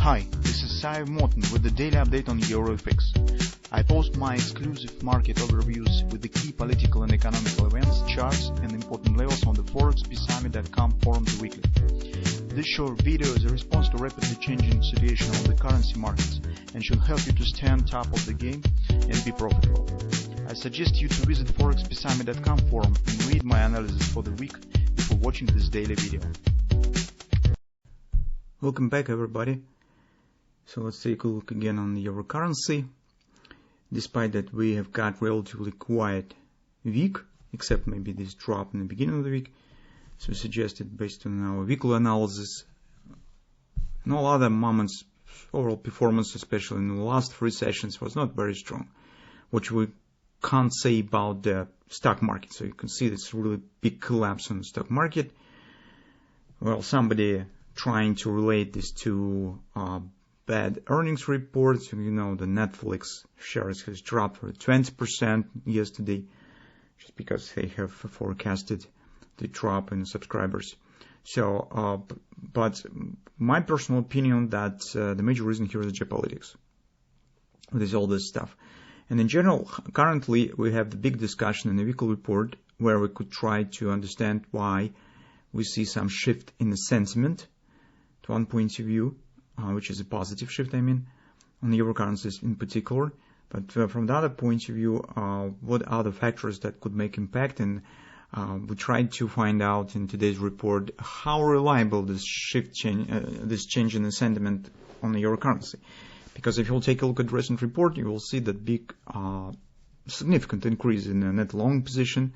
Hi, this is Sive Morten with the daily update on EuroFX. I post my exclusive market overviews with the key political and economical events, charts and important levels on the ForexPeaceArmy.com forums weekly. This short video is a response to rapidly changing situation on the currency markets and should help you to stay on top of the game and be profitable. I suggest you to visit ForexPeaceArmy.com forum and read my analysis for the week before watching this daily video. Welcome back, everybody. So let's take a look again on the euro currency. Despite that we have got relatively quiet week, except maybe this drop in the beginning of the week, so suggested based on our weekly analysis. In all other moments, overall performance, especially in the last three sessions, was not very strong, which we can't say about the stock market. So you can see this really big collapse on the stock market. Well, somebody trying to relate this to bad earnings reports. You know, the Netflix shares has dropped for 20% yesterday, just because they have forecasted the drop in subscribers. So, but my personal opinion that the major reason here is geopolitics. With all this stuff. And in general, currently we have the big discussion in the weekly report where we could try to understand why we see some shift in the sentiment to one point of view, which is a positive shift, I mean, on the euro currencies in particular. But from the other point of view, what are the factors that could make impact? And we tried to find out in today's report how reliable this this change in the sentiment on the euro currency. Because if you'll take a look at the recent report, you will see that big, significant increase in the net long position,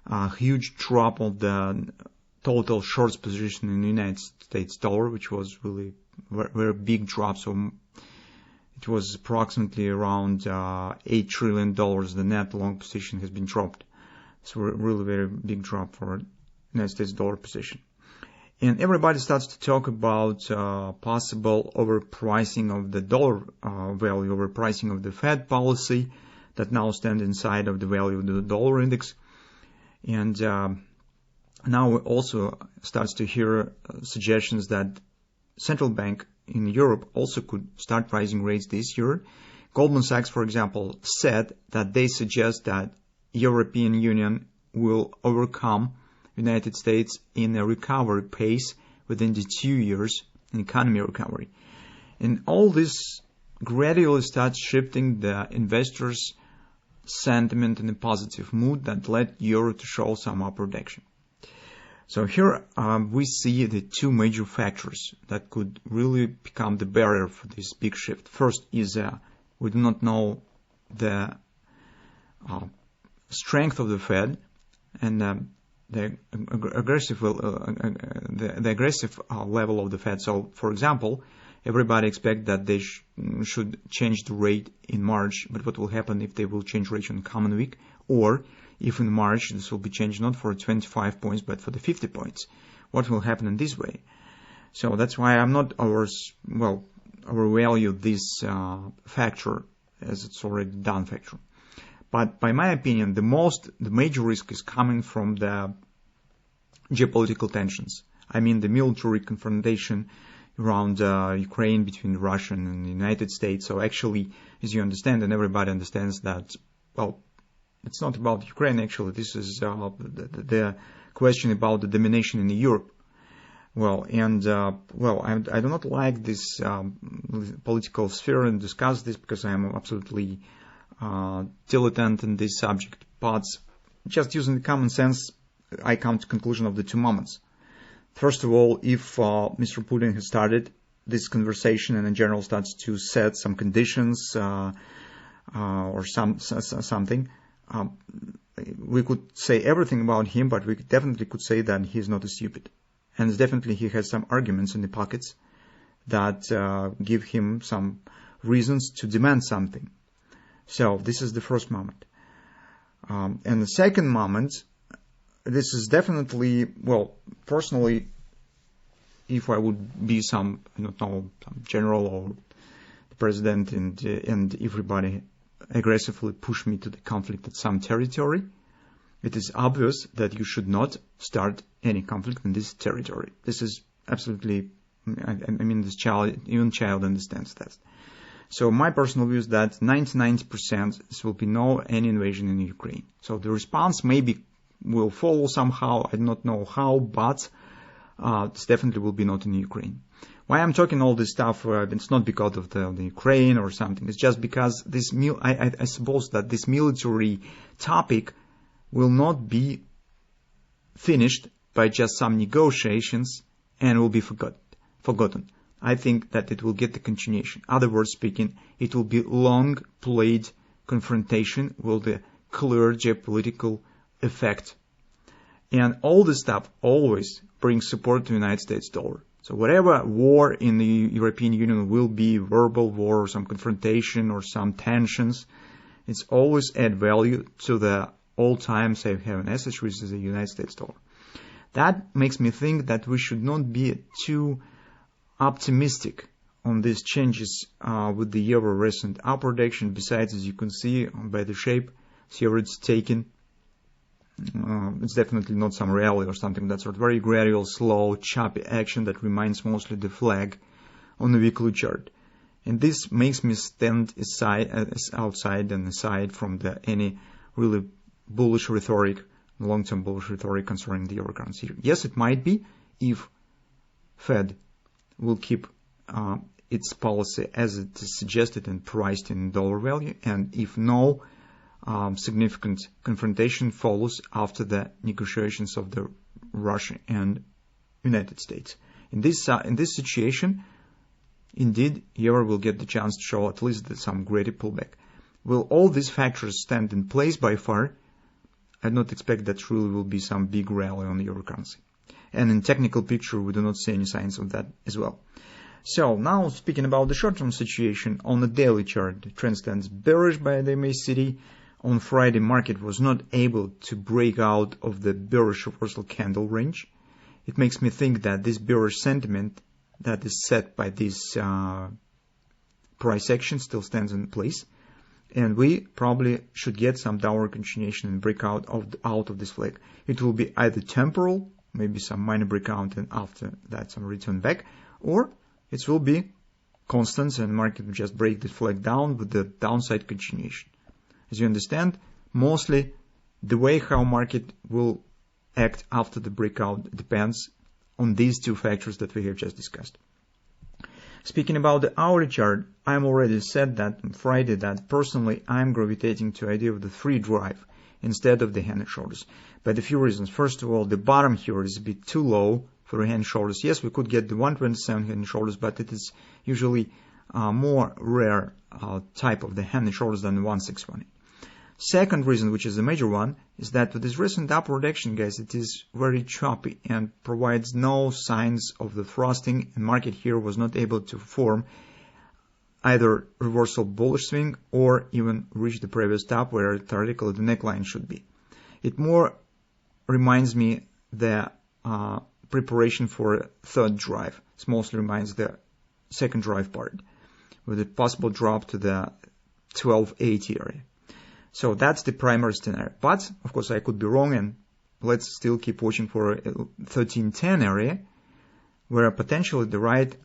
a huge drop of the total shorts position in the United States dollar, which was really very big drop. So it was approximately around $8 trillion. The net long position has been dropped. So really very big drop for United States dollar position. And everybody starts to talk about possible overpricing of the dollar value, overpricing of the Fed policy that now stand inside of the value of the dollar index. And now we also starts to hear suggestions that central bank in Europe also could start raising rates this year. Goldman Sachs, for example, said that they suggest that European Union will overcome United States in a recovery pace within the 2 years in economy recovery. And all this gradually starts shifting the investors' sentiment in a positive mood that led euro to show some upward action. So here we see the two major factors that could really become the barrier for this big shift. First is we do not know the strength of the Fed and the aggressive level of the Fed. So, for example, everybody expects that they should change the rate in March, but what will happen if they will change rate in the coming week? Or if in March this will be changed not for 25 points, but for the 50 points? What will happen in this way? So that's why I'm not overvalue this factor as it's already done factor. But by my opinion, the major risk is coming from the geopolitical tensions. I mean the military confrontation around Ukraine between Russia and the United States. So actually, as you understand, and everybody understands that, well, it's not about Ukraine actually. This is the question about the domination in Europe. Well, and I do not like this political sphere and discuss this because I am absolutely dilettante in this subject, but just using the common sense, I come to conclusion of the two moments. First of all, if Mr. Putin has started this conversation and in general starts to set some conditions or something, we could say everything about him, but we definitely could say that he is not a stupid, and definitely he has some arguments in the pockets that give him some reasons to demand something. So this is the first moment. And the second moment, this is definitely, well, personally, if I would be some general or the president and everybody aggressively push me to the conflict at some territory, it is obvious that you should not start any conflict in this territory. This is absolutely I mean, even child understands that. So my personal view is that 99% there will be any invasion in Ukraine. So the response maybe will follow somehow. I do not know how, but this definitely will be not in Ukraine. Why I'm talking all this stuff? It's not because of the Ukraine or something. It's just because this I suppose that this military topic will not be finished by just some negotiations and will be forgotten. I think that it will get the continuation. Other words speaking, it will be long-played confrontation with a clear geopolitical effect. And all this stuff always brings support to the United States dollar. So whatever war in the European Union will be, verbal war or some confrontation or some tensions, it's always add value to the all-time safe haven asset, which is the United States dollar. That makes me think that we should not be too optimistic on these changes with the euro recent upward action. Besides, as you can see by the shape, here it's taken. It's definitely not some rally or something. That's sort of very gradual, slow, choppy action that reminds mostly the flag on the weekly chart. And this makes me stand outside and aside from any really bullish rhetoric, long-term bullish rhetoric concerning the euro currency. Yes, it might be if Fed will keep its policy as it is suggested and priced in dollar value, and if no significant confrontation follows after the negotiations of the Russia and United States. In this situation, indeed, euro will get the chance to show at least some greater pullback. Will all these factors stand in place by far? I do not expect that really will be some big rally on the euro currency. And in technical picture, we do not see any signs of that as well. So now speaking about the short-term situation, on the daily chart, the trend stands bearish by the MACD. On Friday, market was not able to break out of the bearish reversal candle range. It makes me think that this bearish sentiment that is set by this price action still stands in place. And we probably should get some downward continuation and breakout out of this flag. It will be either temporal, maybe some minor breakout and after that some return back, or it will be constant and market will just break the flag down with the downside continuation. As you understand, mostly the way how market will act after the breakout depends on these two factors that we have just discussed. Speaking about the hourly chart, I'm already said that on Friday that personally I'm gravitating to the idea of the free drive instead of the hand and shoulders. But a few reasons. First of all, the bottom here is a bit too low for hand and shoulders. Yes, we could get the 127 hand and shoulders, but it is usually more rare type of the hand and shoulders than the 161. Second reason, which is the major one, is that with this recent upward action, guys, it is very choppy and provides no signs of the thrusting, and market here was not able to form either reversal bullish swing or even reach the previous top where theoretically the neckline should be. It more reminds me the preparation for a third drive. It mostly reminds the second drive part with a possible drop to the 1280 area. So that's the primary scenario. But, of course, I could be wrong, and let's still keep watching for a 1310 area, where potentially the right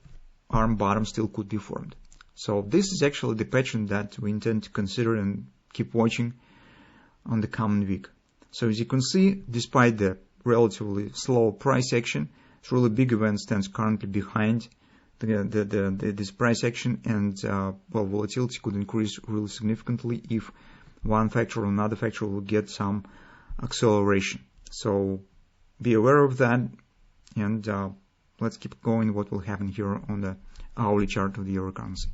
arm bottom still could be formed. So this is actually the pattern that we intend to consider and keep watching on the coming week. So as you can see, despite the relatively slow price action, it's really big event stands currently behind this price action, and volatility could increase really significantly if one factor or another factor will get some acceleration. So be aware of that, and let's keep going what will happen here on the hourly chart of the euro currency.